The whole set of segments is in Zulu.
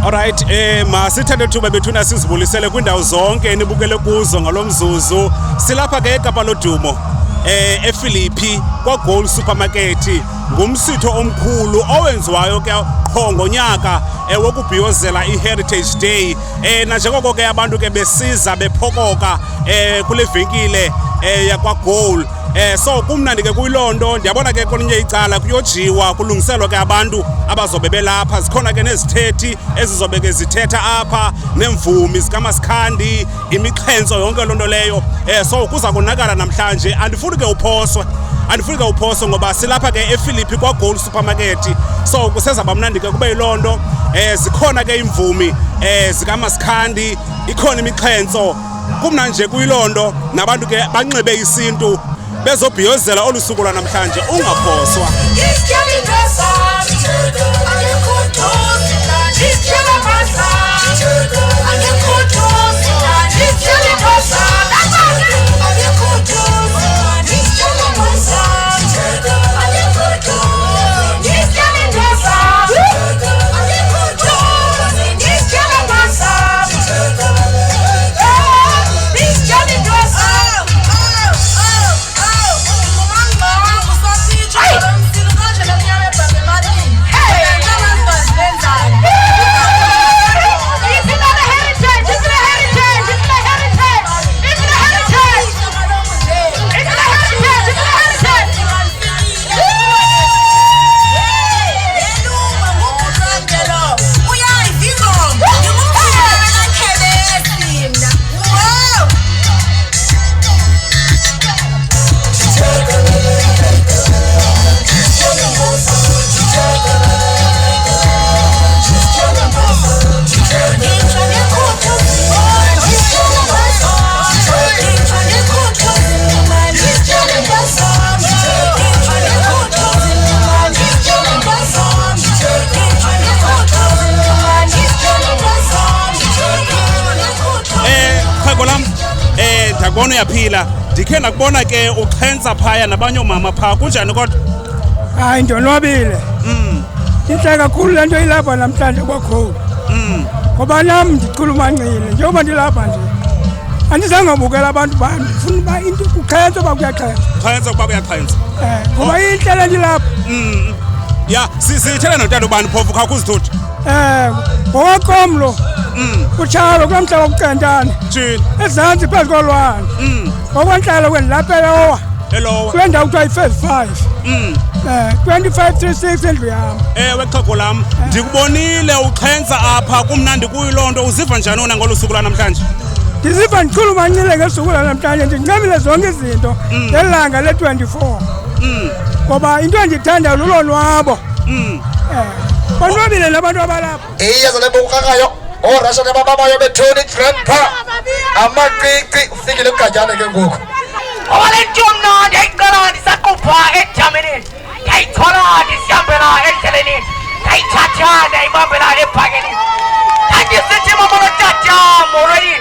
Alright, masithathe thuba bethuna sizibulisele kwindawo zonke enibukele kuzo ngalomzuzu. Silapha ke eKapa lodumo ePhilippi kwaGold Supermarket ngumsitho omkhulu owenziwayo ke qho ngonyaka wokubhiyozela iHeritage Day. Nanjengoko ke abantu ke besiza bephokoka kule venkile yakwaGold. So kumnandi ke kuyilonto ndiyabona ke kwelinye icala kuyojiwa kulungiselwa ke abantu abazobe belapha. Zikhona ke nezithethi ezizobe ke zithetha apha nemvumi zikaMasikhandi imixhenso yonke lonto leyo. So kuza konakala namhlanje andifuni ke uphoswe ngoba silapha ke ePhilippi kwaGold Supermarket. So kusezaba mnandi ke kube yilonto. Zikhona ke imvumi zikaMasikhandi, ikhona imixhenso. Kumnandi nje kuyilonto nabantu ke banxibe isintu bezobhiyozela olusuku lwanamhlanje ungaphoswa. Ndakubona uyaphila, ndikhe ndakubona ke uxhensa phaya nabanye oomama phaa, kunjani kodwa? Hayi ndonwabile. Intle kakhulu le nto ilapha namhlanje kwaGold. Ngoba nam ndichulumancile njengoba ndilapha nje andizangabukela abantu bami, ndifuna uba into kuxhentswa uba kuyaxhentswa. Xhensa ukuba kuyaxhentswa. Ngoba intle le nto ilapha. Ya sithele notata ubani phofu kha kuzithuthi. Ngokwakomlo kutshalo kulaa mhlaba wokucentana ezantsi phezu kolwandle. Ngokwentlalo kwendilapha elowa kule ndawo kuthiwa yi-Phase 5. 2536 endlu yam. Ewe xhego lam, ndikubonile uxhensa apha, kumnandi kuyilonto. Uziva njani wena ngolu suku lwanamhlanje? Ndiziva ndichulumancile ngesuku lwanamhlanje, ndincamile zonke izinto ngelanga le-24. Ngoba into endiyithandayo lulonwabo. Bonwabile nabantu abalapha. Iyezo lebukakayo orasha kababayo bethoni grandpa amaqiqi ufikile kugatyana ke ngoku. Owalentyumna ndiyayicela ndisaqupha ejamanini, ndiyayithola ndisihambela endleleni, ndiyayithatha ndiyayibambela ebhakeni. Ndandisithi mamolo tata molweni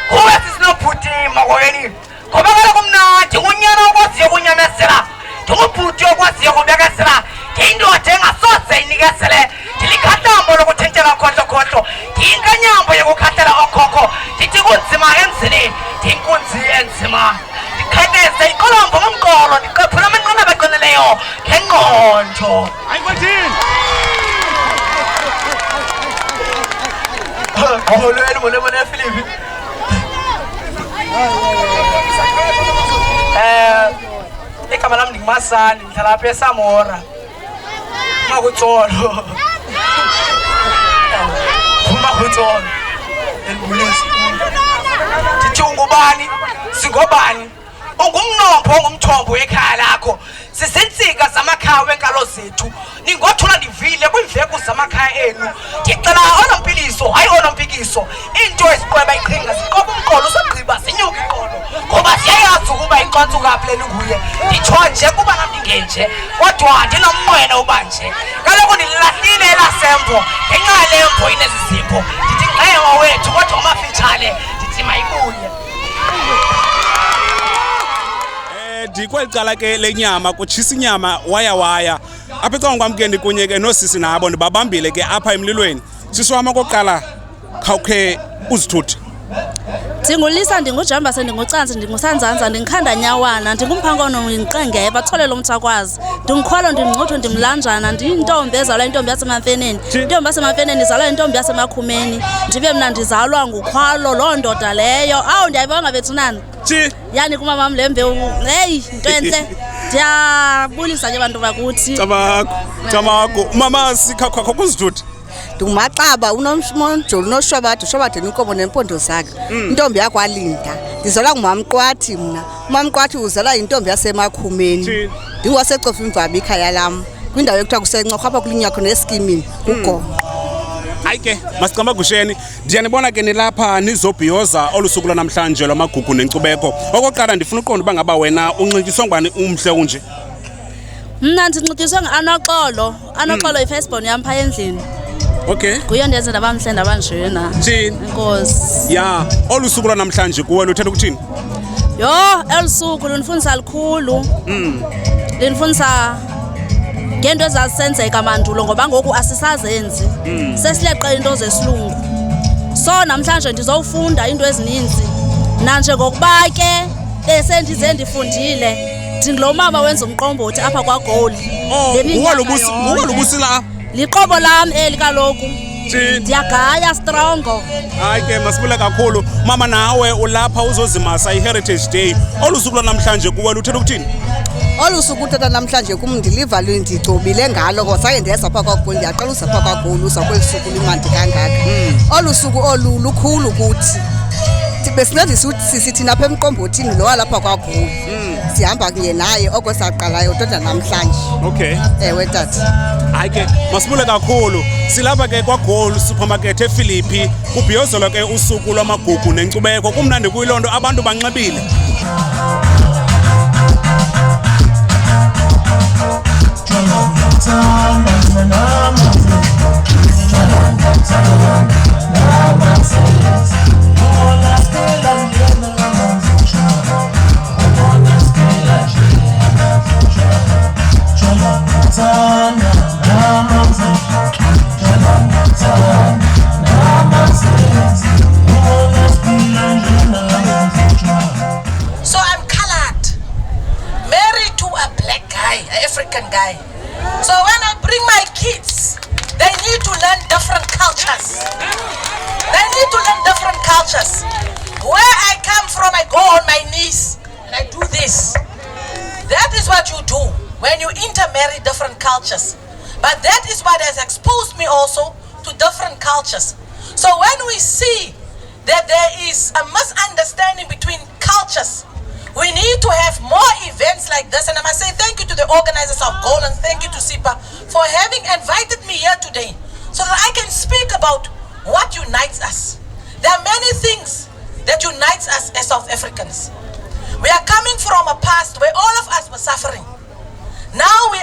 kuwe sisinobhuti makoweni, ngoba kaloku mna ndingunyana okwaziyo ukunyamezela, ndingubhuti okwaziyo ukubekezela, ndiyindoda engasoze inikezele, ndilikhathambo lokuthintela khohlokhohlo, ndiyinkanyambo yokukhathela okhokho, ndithi kunzima emzini ndiyinkunzi enzima, ndiqhekeze iqolombo ngomqolo, ndiqephule amanqanaba aqinileyo ngengqondo. Molweni ePhilippi. Igama lam ndinguMasani, ndihlala apha eSamora Makutsolo. Makutsolo endibulisa. Ndithi ungubani? Singobani? Ungumnombo ongumthombo wekhaya lakho, sizintsika zamakhaya wenkalo zethu, ningothula ndivile kwiimveku zamakhaya enu. Ndicela onompiliso hayi onompikiso, into eziqweba iqhinga ziqoba umqolo usogqiba zinyuka iqolo, ngoba siyayazi ukuba inkonzo kaphileni nguye. Nditsho nje kuba nam ndingenje kodwa ndinomnqweno ubanje, kaloku ndililahlile elasembo ngenxa lembo inezi zimbo. Ndithi ngxewa wethu kodwa umafitshane ndithi mayibuye. Ndikweli cala ke lenyama kutshisa inyama waya apha ecaleni kwam ke ndikunye ke nosisi nabo ndibabambile ke apha emlilweni. Siswama kokuqala khawukhe uzithuthe. Ndingulisa, ndingujambase, ndingucansi, ndingusanzanza, ndingikhandanyawana, ndingumphangono, ndinqenge, bathole lo mthakwazi. Ndingukhwelo, ndingcuthu, ndimlanjana, ndiyintombi ezalwa intombi yasemamfeneni. Intombi yasemamfeneni izalwa intombi yasemakhumeni. Ndibe mna ndizalwa ngukhwalo, loo ndoda leyo. Awu, ndiyayibonga bethunana. Yani kumamam le mbewu, heyi, into entle. Ndiyabulisa ke bantu bakuthi. Tamako, mama sikhawukho kuzithuthe. Ndingumaxaba unomshmonjolo noshwabade ushwabade nenkomo nempondo zakhe intombi yakwaLinda ndizalwa ngumamqwathi mna umamqwathi uzalwa intombi yasemakhumeni ndingosecofa imvabi ikhaya lam kwindawo ekuthiwa kusencoho apha kulinywa khona eskimini ugonqo. Hayi ke masicamba gusheni ndiyanibona ke nilapha nizobhiyoza olusuku lwanamhlanje lwamagugu nenkcubeko. Okokuqala ndifuna uqonda uba ngaba wena unxityiswa ngubani umhle unje? Mna ndinxityiswe ngu-Anoxolo. Anoxolo yi-firstborn yam phaa endlini. Okay. Kuyo ndenze ndabamhle ndabanjena. Enkosi. Ya, olusuku lwanamhlanje kuwe luthetha ukuthini? Yho, elisuku lundifundisa likhulu. Lindifundisa ngento ezazisenzeka mandulo ngoba ngoku asisazenzi. Sesileqa into zesilungu. So namhlanje ndizowufunda into ezininzi. Nanje ngokuba ke besendize ndifundile. Ndinglo mama wenza umqombothi apha kwaGoli. Nguwalobusi la. Liqobo lam eli kaloku. Ndiyagaya strongo. Hayi ke masibule kakhulu. Mama nawe ulapha uzozimasa iHeritage Day. Olusuku lwanamhlanje kuwe luthetha ukuthini? Olusuku uthetha namhlanje kum ndiliva ndicobile ngalo ngoba saye ndeza phaa kwaGoli ndiyaqala uza phaa kwaGoli uza kweli suku limandi kangaka. Olusuku olu lukhulu kuthi. Besinendisa sithina apha emqombothini lo walapha kwaGoli. Sihamba kunye naye oko saqalayo totha namhlanje. Okay. Ewe tata. Hayi ke masibule kakhulu silapha ke kwaGoli supermarket ePhilippi kubhiyozelwa ke usuku lwamagugu nenkcubeko kumnandi kuyilonto abantu banxibile. So I'm colored, married to a black guy, an African guy. So when I bring my kids, they need to learn different cultures. They need to learn different cultures. Where I come from, I go on my knees and I do this. That is what you do when you intermarry different cultures. But that is what has exposed me also to different cultures. So when we see that there is a misunderstanding between cultures, we need to have more events like this. And I must say thank you to the organizers of Goal and thank you to SIPA for having invited me here today so that I can speak about what unites us. There are many things that unites us as South Africans. We are coming from a past where all of us were suffering. Now we've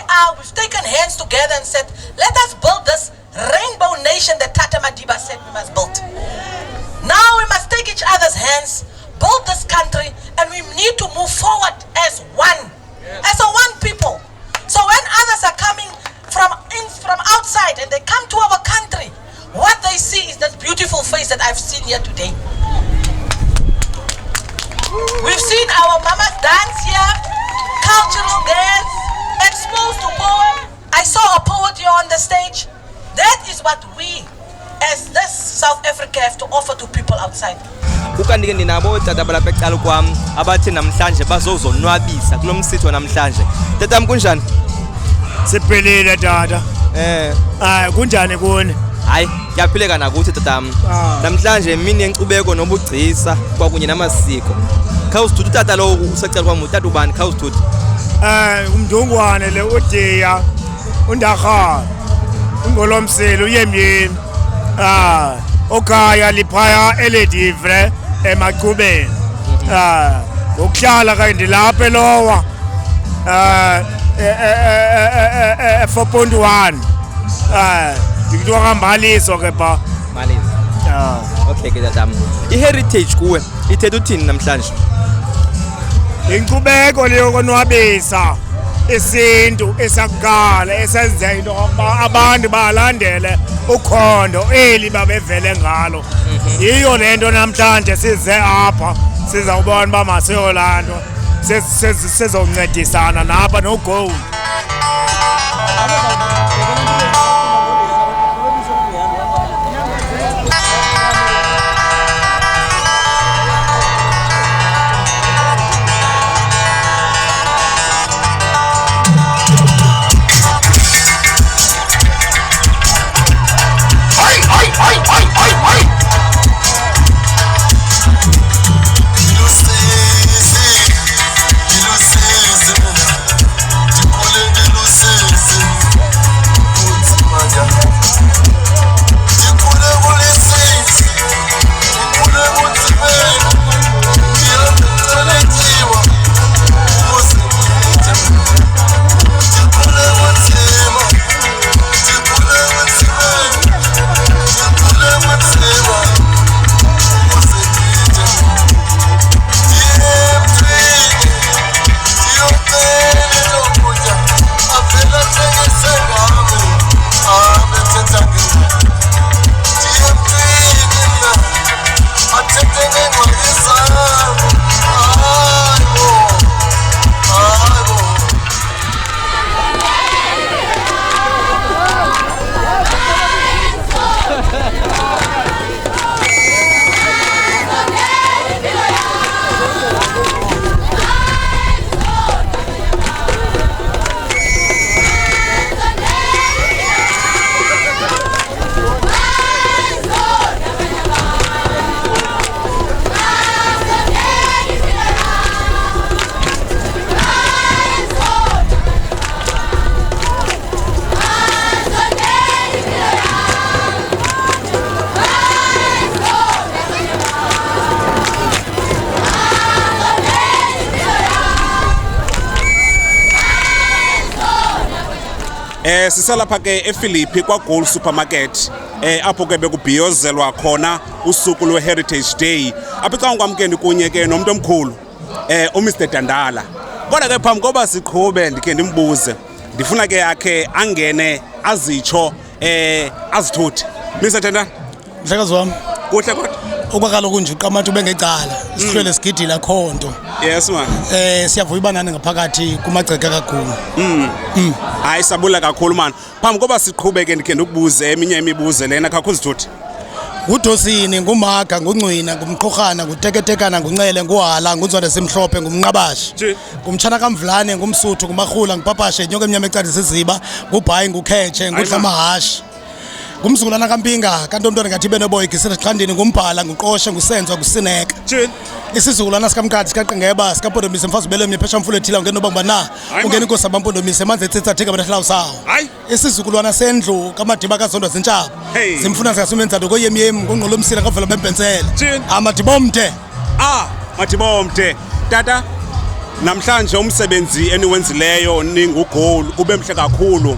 taken hands together and said, let us build this rainbow nation that Tata Madiba said we must build. Now we must take each other's hands, build this country, and we need to move forward as one, as a one people. So when others are coming from outside and they come to our country, what they see is that beautiful face that I've seen here today. We've seen our mamas dance here, cultural dance, exposed to poem. I saw a poet here on the stage. That is what we, as this South Africa, have to offer to people outside. Ukandike ndinabo tata balapha ecala kwam abathi namhlanje bazozonwabisa kulo msitho namhlanje. Tata kunjani? Siphelile tata. Kunjani kuni? Hayi, kuyaphileka nakuthi tatam. Namhlanje imini yenkcubeko nobugcisa kwakunye namasiko. Khawusithuthi tata lo usecala kwam utata ubani khawusithuthi? Umndungwane le uDiya uNdarha uNgolomselo uyemyeni. Okhaya liphaya eledivre emaqhubeni. Ngokuhlala ke ndilapha elowa. 4.1. Ngikuthiwa ngambaliso ke ba. Maliso. Okay ke tatam. iHeritage kuwe ithetha uthini namhlanje? Inkcubeko leyo konwabisa. isintu esakugala esenza into yokuba abantu balandele ukhondo eli babevele ngalo. Yiyo le nto namhlanje size apha sizawubona uba masiyolando sizoncedisana napha no-Gold. Sisalapha ke ePhilippi kwaGold Supermarket apho ke bekubhiyozelwa khona usuku lwe-Heritage Day apha ecangkwamkeni kunye ke nomuntu omkhulu uMr Dandala. Kodwa ke phambi koba siqhube ndikhe ndimbuze ndifuna ke yakhe angene azitsho azithuthi. Mr Dandala, mhlekazi wami kuhle kodwa okwakalo kunje uqamatha ubengecala isihlwele sigidile khonto. Yes man. Siyavuya ibanani ngaphakathi kumagceke kaGulu. Hayi sabula kakhulu man. Phambi koba siqhube ke ndikhe ndikubuze eminye imibuzo lena kakhulu zithuthi. Ngudosini, nguMaga, nguNcwina, ngumqhokhana, nguTeketekana, nguNcele, nguHala, nguNzwane Simhlophe, ngumNqabashi. Ngumtshana kaMvulane, ngumSuthu, nguMahula, ngupapashe, inyoka emnyama ecala isisiba, ngubhayi, nguKhetshe, nguDlamahashi. Ngumzukulwana kaMpinga, kantontwana ngathi benoboy igisela siqandini, nguMbhala, nguQoshe, nguSenzo, nguSineka. Isizukulwana sikaMkhathi sikaQengeba sikaPondomise mfazi ubelomnye phesha mfule ethila ungena noba na ungena inkosi yaMampondomise manze ethetha thika abahlawu sawo. Isizukulwana sendlu kaMadiba kaZondwa Zintshaba zimfuna zikasumenzado koyemyem ngongqolomsila kavela bempensela amadibomde madibomde tata namhlanje umsebenzi eniwenzileyo ninguGold ube mhle kakhulu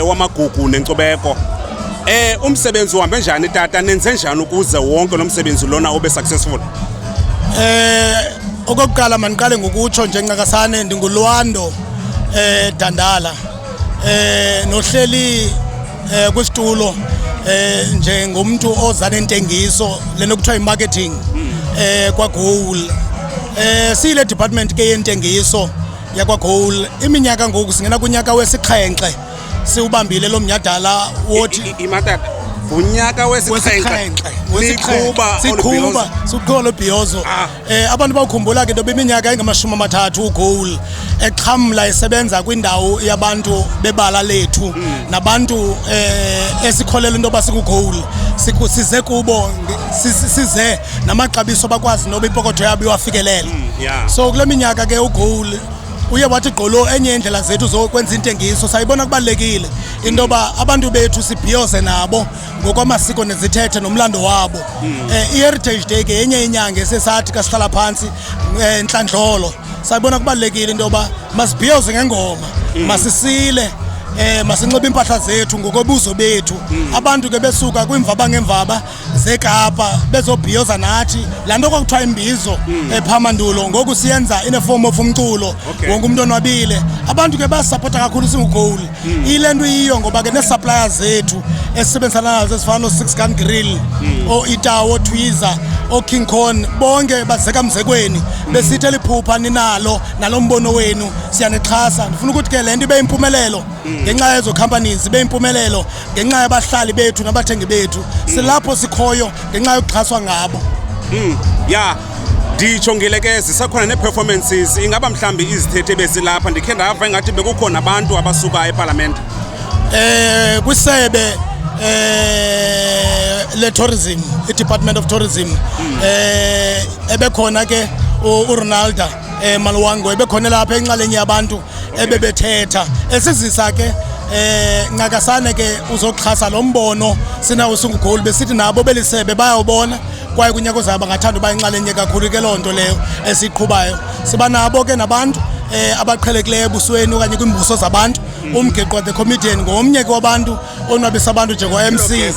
wamagugu nenkcubeko. Umsebenzi uhambe njani tata, nenze njani ukuze wonke lo msebenzi lona ube successful? Okokuqala maniqale ngokutsho nje Ncakasane ndingulwando Dandala nohleli kwisitulo njengomuntu oza nentengiso lenokuthiwa imarketing kwaGold. Siyile department ke yentengiso yakwaGold iminyaka ngoku singena kunyaka wesi-7 siubambile lo mnyadala wothi imatata unyaka wesi-7 siqhuba lo bhiyozo. Abantu bawukhumbula ke into beminyaka engama-30 uGold exhamla esebenza kwindawo yabantu bebala lethu nabantu esikholela into basikuGold size kubo size namaxabiso bakwazi noba ipokotho yabo iwafikelele. So kule minyaka ke uGold uye wathi gqolo enye indlela zethu zokwenza intengiso sayibona kubalekile indoba abantu bethu sibhiyoze nabo ngokwamasiko nezithethe nomlando wabo. I-Heritage Day ke yenye inyanga esesathi kasihlala phansi Nhlandlolo sayibona kubalekile indoba masibhiyoze ngengoma masisile masinxibe impahla zethu ngokobuzo bethu abantu ke besuka kwimvaba ngemvaba zeKapa bezobhiyoza nathi laa nto kwakuthiwa imbizo phamandulo ngoku siyenza in a form of umculo wonke umuntu onwabile abantu ke basapota kakhulu singuGoal ile nto iyiyo ngoba ke nee-suppliers zethu esisebenzisana nazo ezifana no-Six Gun Grill o-Itawo Twiza o-King Kong bonke bazeka mzekweni besithi eliphupha ninalo nalo mbono wenu siyanixhasa ndifuna ukuthi ke le nto ibe yimpumelelo ngenxa yezo companies ibe yimpumelelo ngenxa yabahlali bethu nabathengi bethu silapho sikhoyo ngenxa yokuxhaswa ngabo ya ndijongile ke zisakhona nee-performances ingaba mhlawumbi izithethe bezilapha ndikhe ndava ingathi bekukhona abantu abasuka epalamente kwisebe le-tourism i-Department of Tourism ebekhona ke uRonaldo Malwango ebekhona lapha enxalenye yabantu ebebethetha esizisa ke Ncakasane ke uzoxhasa lo mbono sinawo singuGoal besithi nabo belisebe bayawubona kwaye kunyaka ozayo bangathanda uba inxalenye kakhulu ke loo nto leyo esiqhubayo siba nabo ke nabantu abaqhelekileyo ebusweni okanye kwimbuso zabantu umgeqo the comedian ngomnye ke wabantu onwabisa abantu njengo-MC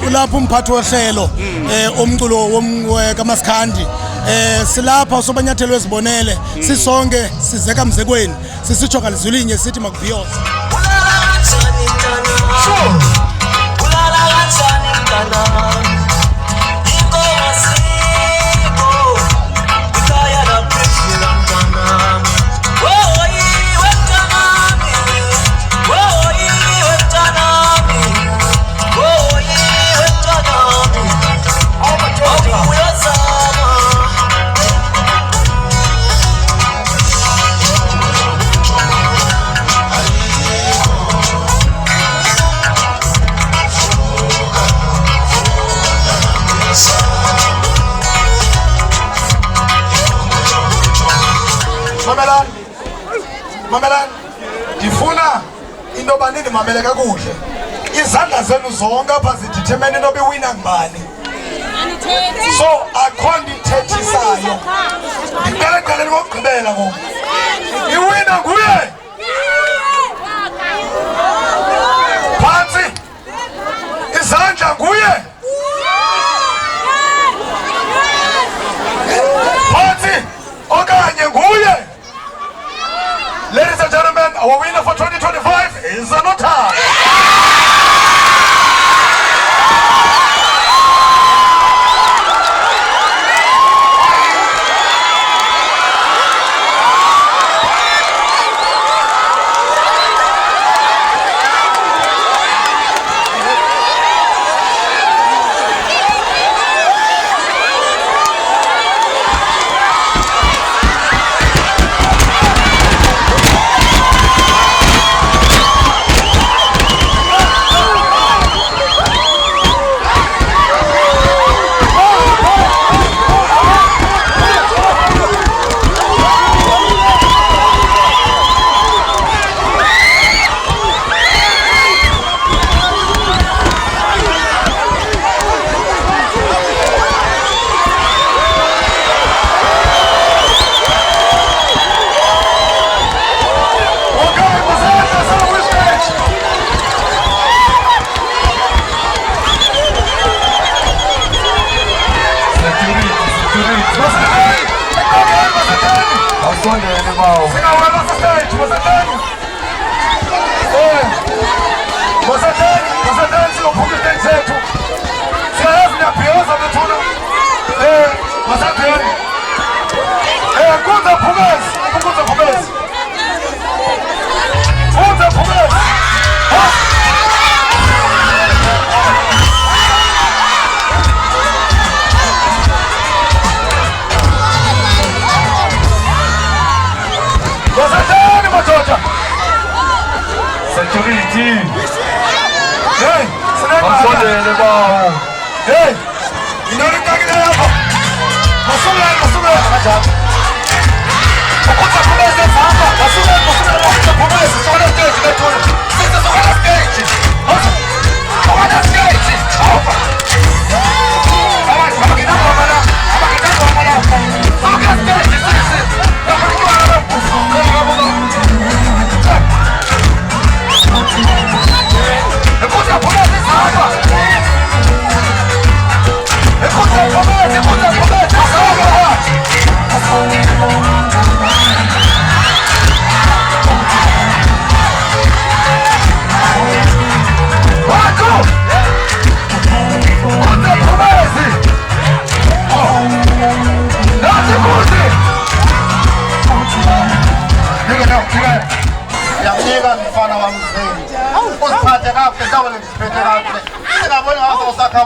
ulapha umphathi wohlelo omculo kaMasikhandi silapha usobanyathelo wezibonele sisonke sizeka mzekweni sisitsho ngalizwilinye sithi makubhiyoze Mamelani ndifuna into yoba nindimamele kakuhle izandla zenu zonke apha zidithemene into yoba iwina ngubani so akho nto ithethisayo ndiqale ekuqaleni kokugqibela ngoku iwina nguye phantsi izandla nguye phantsi okanye nguye. Ladies and gentlemen, our winner for 2025 is Anota.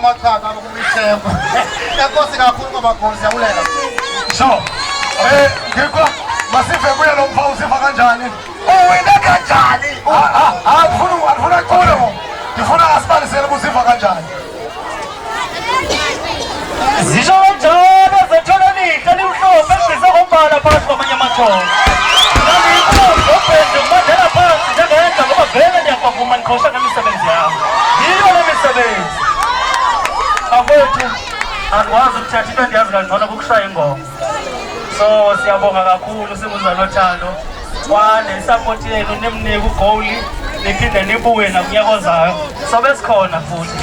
amachaka kumishemba enkosi kakhulu kwabagozi yabulela so ngikho masive kuya lo mphawu usiva kanjani uwina kanjani afuna culo ngifuna asibalisele kusiva kanjani zisho kanjalo zethola lihle limhlophe ebhiza kombala phakathi kwamanye amathongo nangiyikhombophenze ngibandela phansi njengenza ngoba vele ndiyakwavuma ndiqhosha nemisebenzi yami yiyo le misebenzi afowethu andikwazi ukuthatha into endiyazi kangcono kukushaya ingoma so siyabonga kakhulu simuzwa nothando kwande isapoti yenu nimnike ugoli niphinde nibuye nakunyaka ozayo sobe sikhona futhi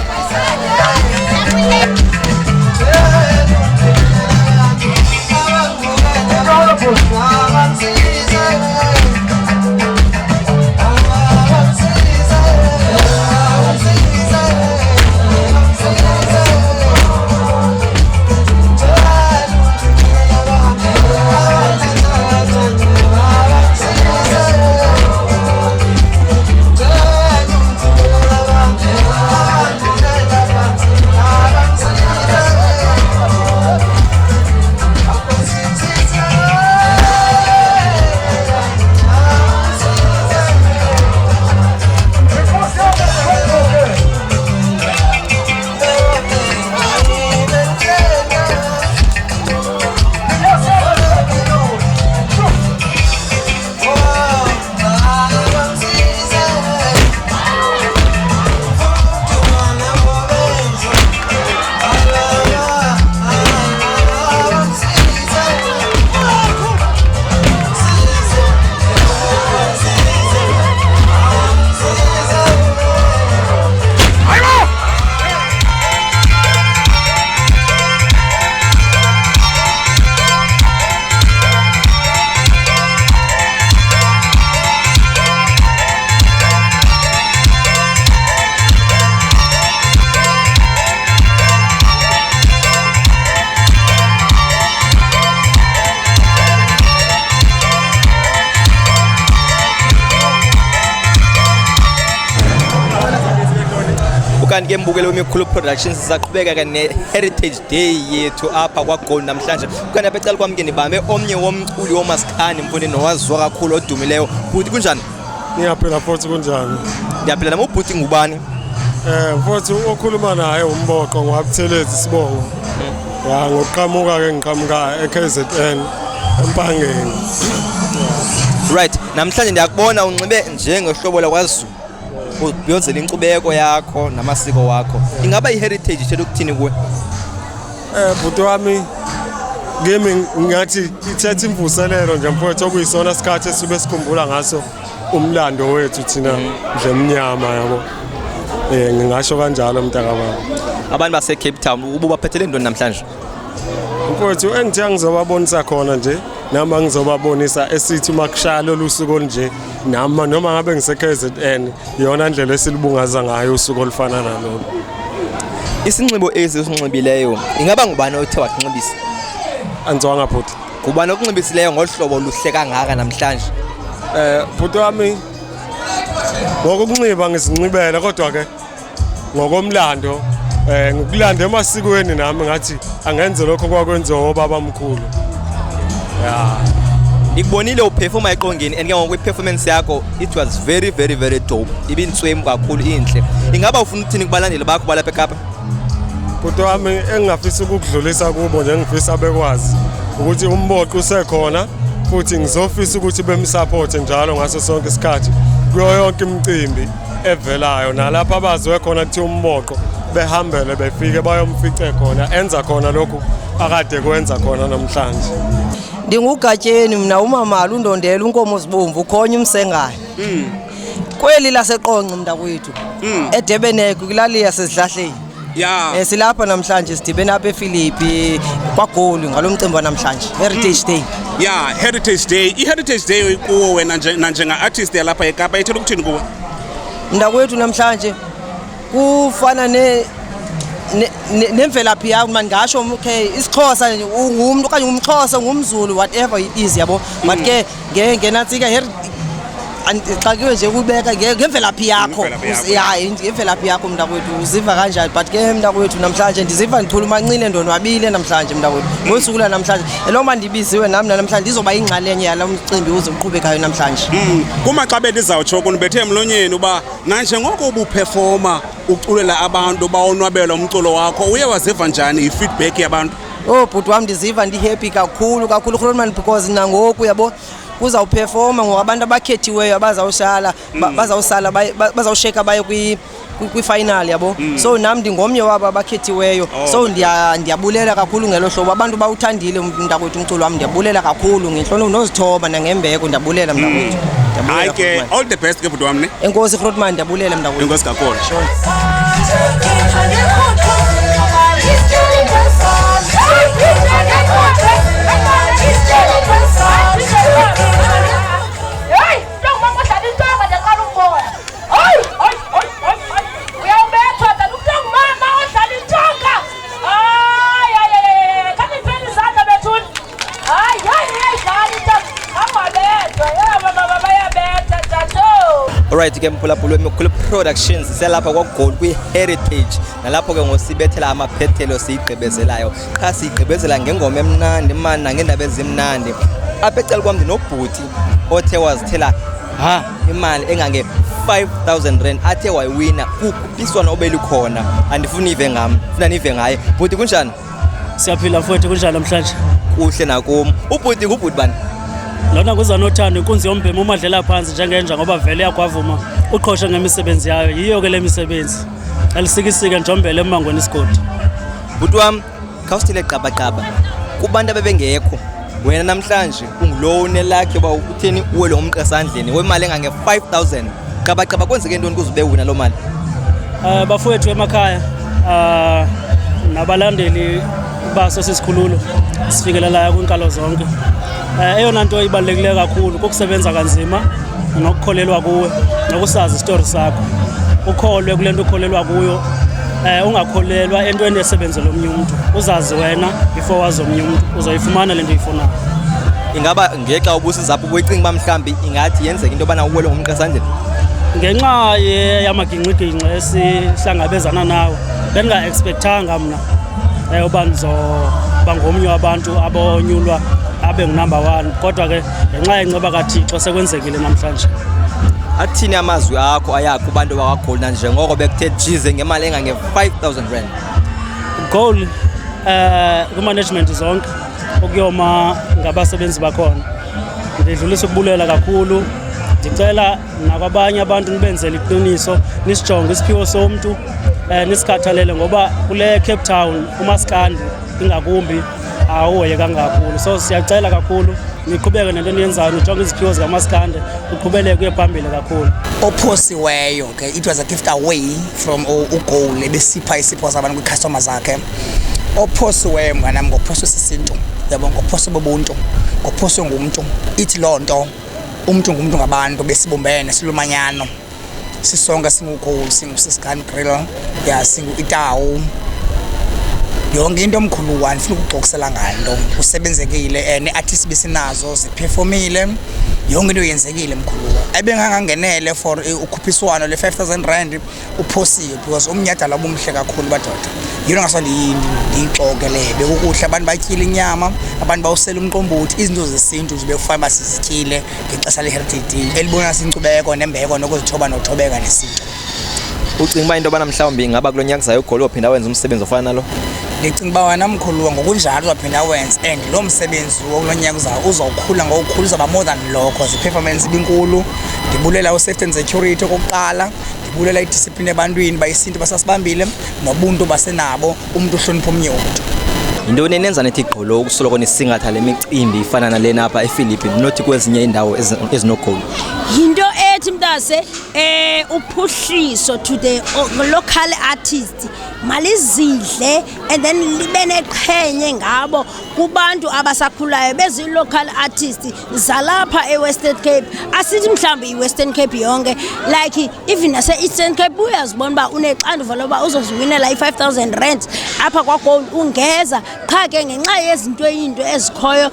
kanti ke mbukelo wemikhulu productions sisaqhubeka ne-heritage day yethu apha kwaGold namhlanje kanti apha ecala kwami ke ndibambe omnye womculi womaskandi mfundini nowaziwa kakhulu odumileyo bhuti kunjani ngiyaphila futhi kunjani ndiyaphila nami ubhuti ngubani futhi okhuluma naye umboqo ngwabuthelezi sibongo ya ngokuqhamuka ke ngiqhamuka eKZN empangeni right namhlanje ndiyakubona unxibe njengehlobo lakwaZulu ubuyozela inkcubeko yakho namasiko wakho ingaba iheritage ithela ukuthini kuwe bhuti wami kimi ngathi ithethe imvuselelo nje mfowethu okuyisona isikhathi esibe sikhumbula ngaso umlando wethu thina ndlemnyama yabo ngingasho kanjalo mntaka baba abantu base Cape Town ubu baphethele ntoni namhlanje mfowethu engithi ngizobabonisa khona nje nama ngizobabonisa esithi makushalo lusuku nje noma ngabe ngiseKZN yona indlela esilibungaza ngayo usuku olufana nalolu isinxibo ezisinxibileyo ingaba ngubani othe waxinxibisa anzwanga bhuti ngubani okunxibisileyo ngohlobo luhle kangaka namhlanje bhuti wami ngokunxiba ngizinxibele kodwa ke ngokomlando ngokulanda emasikweni nami ngathi angenze lokho kwakwenziwa obaba omkhulu ya ikubonile uperforma eqongeni and ke ngokwe-performance yakho it was very very very dope ibintswemu kakhulu inhle ingaba ufuna ukuthini kubalandeli bakho balapha eKapa kodwa wami engingafisa ukudlulisa kubo nje ngifisa bekwazi ukuthi umboqo usekhona futhi ngizofisa ukuthi bemsupport njalo ngaso sonke isikhathi kuyo yonke imicimbi evelayo nalapha abaziwe khona kuthi umboqo behambele befike bayomfice khona enza khona lokhu akade kwenza khona namhlanje ndingugatyeni mna umamala undondela unkomo zibomvu ukhonya umsengayo kweli laseqonqa mntakwethu eDebeneko kulali yasezihlahleni ya silapha namhlanje sidibene apha ePhilippi kwaGoli ngalomcimbi namhlanje Heritage Day ya Heritage Day iHeritage Day kuwo wena njenga artist yalapha eKapa ithela ukuthini kuwe mntakwethu namhlanje kufana nemvelaphi yami mandingasho okay isiXhosa ungumuntu okanye umXhosa ngumZulu whatever it is yabo but ke ngenatsika Xakiwe nje ukubeka ngemvelaphi yakho. Ngemvelaphi yakho mntakwethu uziva kanjani but ke mntakwethu namhlanje ndiziva ndikhuluma ncile ndonwabile namhlanje mntakwethu. Ngosuku la namhlanje eloma ndibiziwe nami namhlanje ndizoba ingxalenye yalo mcimbi uzoqhubekayo namhlanje. Kuma xa bendizawutsho kunibethe emlonyeni uba nanje ngoko ubuperforma uculela abantu bawonwabela umculo wakho uye waziva njani i-feedback yabantu? Oh bhuti wami ndiziva ndihappy kakhulu Grootman because nangoku yabo uzawuperforma ngokubantu abakhethiweyo bazawusheka baye kwi-final yabo. So nami ndingomnye wabo abakhethiweyo. So ndiyabulela kakhulu ngelo hlobo abantu bawuthandile mntakwethu umculo wami ndiyabulela kakhulu ngenhlonipho nozithoba nangembeko ndiyabulela mntakwethu. Hayi ke all the best ke bhuti wami ne. Enkosi Grootman ndiyabulela mntakwethu. Enkosi kakhulu. Alright ke mphulaphula wemikhulu productions selapha kwaGold kwi-Heritage nalapho ke ngosibethela amaphethelo siyigqibezelayo cha siyigqibezela ngengoma emnandi mani nangendaba ezimnandi apha ecala kwam ndinobhuti othe wazithela imali engange 5,000 rand athe wayiwina kukhuphiswano obelukhona andifuni ive ngam funa nive ngaye bhuti kunjani? Siyaphila mfowethu kunjani namhlanje? Kuhle nakum. Ubhuti ngubhuti bani? Lona kuZanothando inkunzi yombhemu umadlela phansi njengenja ngoba vele yakwavuma uqhosha ngemisebenzi yayo yiyo ke le misebenzi alisikisike njombele emangweni isigodi. Bhuti wami khawusithile qabaqaba kubantu abebengekho wena namhlanje ungulowo nelakhe ba utheni uwe lo umqasandleni wemali engange 5,000 qabaqaba kwenzeke intoni kuze ubewina lo mali? Bafowethu emakhaya nabalandeli baso sisikhululo sifikelelayo kwinkalo zonke. Eyona nto ibalulekile kakhulu ukusebenza kanzima nokukholelwa kuwe nokusazi istory sakho. Ukholwe kule nto ukholelwa kuyo ungakholelwa entweni esebenzela omnye umuntu. Uzazi wena before wazi omnye umuntu uzoyifumana le nto uyifunayo. Ingaba ngexa ubusizapho boyicinga bamhlambi ingathi yenzeke into bana uwele ngomqasandleni? Ngenxa yamagingxigingxi esihlangabezana nawo benga expectanga mna uba ndizoba ngomnye wabantu abonyulwa abe ngu-number 1 kodwa ke ngenxa yenceba kaThixo sekwenzekile namhlanje. Athini amazwi akho ayakho kubantu bakwaGold njengoko bekuthe jize ngemali engange 5,000 rand? Gold ku-management zonke ukuyoma ngabasebenzi bakhona ndidlulisa ukubulela kakhulu. Ndicela nakwabanye abantu nibenzele iqiniso nisijonge isiphiwo somntu nisikhathalele ngoba kule Cape Town uMaskandi ingakumbi awuhoye kakhulu. So siyacela kakhulu niqhubeke nento niyenzayo nijonge iziphiwo zikaMaskandi uqhubeleke kuye phambili kakhulu. Ophosiweyo ke it was a gift away from uGold ebesipha isipho zabantu kwi-customer zakhe. Ophosiweyo mnganami ngophoso sisintu yabo ngophoso bobuntu ngophoso ngumuntu ithi loo nto umuntu ngumuntu ngabantu besibumbene silumanyano sisonke singuGold singuSiskani Grill singu-Itawu yonke into omkhulu wani ufuna ukuxoxela nganto usebenzekile ne-artist besinazo ziperformile yonke into yenzekile mkhulu ebengangangenele for ukhuphiswano le 5,000 rand uphosiwe because umnyadala obumhle kakhulu badoda yilo ngaso ndiyixokele bekukuhle abantu batyile inyama abantu bawusela umqombothi izinto zesintu zibe kufanele basizityile ngexesha le-heritage elibona sinkcubeko nembeko nokuzithoba nothobeka nesintu. Ucinga uba into yobana mhlawumbi ingaba kulo nyaka zayo uGold ophinda wenza umsebenzi ofana nalo? Ndicinga uba wena mkhuluwa ngokunjalo uzaphinda wenza and lo msebenzi wokulo nyaka uzawukhula ngokukhulu uzawuba more than lokho zi-performance ibinkulu. Ndibulela u-safety and security okokuqala, ndibulela idiscipline ebantwini bayesintu basasibambile nobuntu basenabo umuntu uhlonipha omnye umuntu. Yintoni enenza nithi gqolo ukusoloko nisingatha le micimbi ifana nalena apha ePhilippi nothi kwezinye indawo ezinoGold? Yinto bathi Mtase uphuhliso to the local artists malizidle and then libe neqhenye ngabo kubantu abasakhulayo bezi local artists zalapha eWestern Cape asithi mhlambe iWestern Cape yonke like even ase Eastern Cape uyazibona ba unexanduva loba uzoziwinela i5000 rand apha kwaGold ungeza qha ke ngenxa yezinto izinto ezikhoyo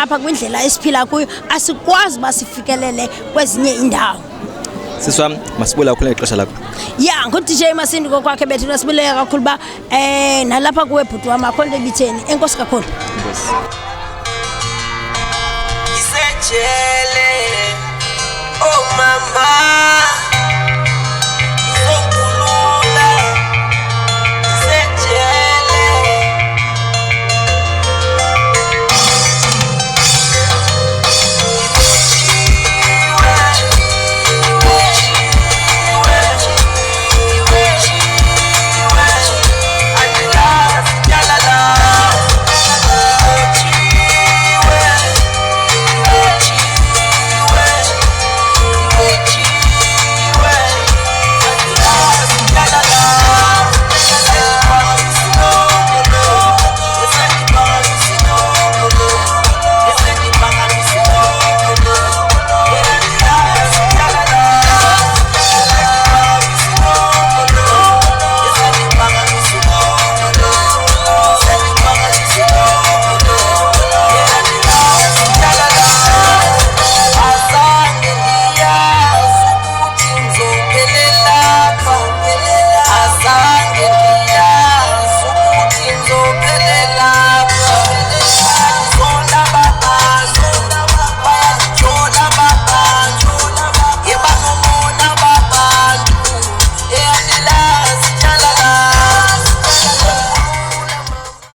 apha kwindlela esiphila kuyo asikwazi basifikelele kwezinye indawo. Siswa masibula kakhulu ngexesha lakho. Yeah, ngo-DJ Masindi kokwakhe bethu nasibuleka kakhulu ba nalapha kuwe bhuti wami akhonto ebitheni. Enkosi kakhulu. Isejele oh mama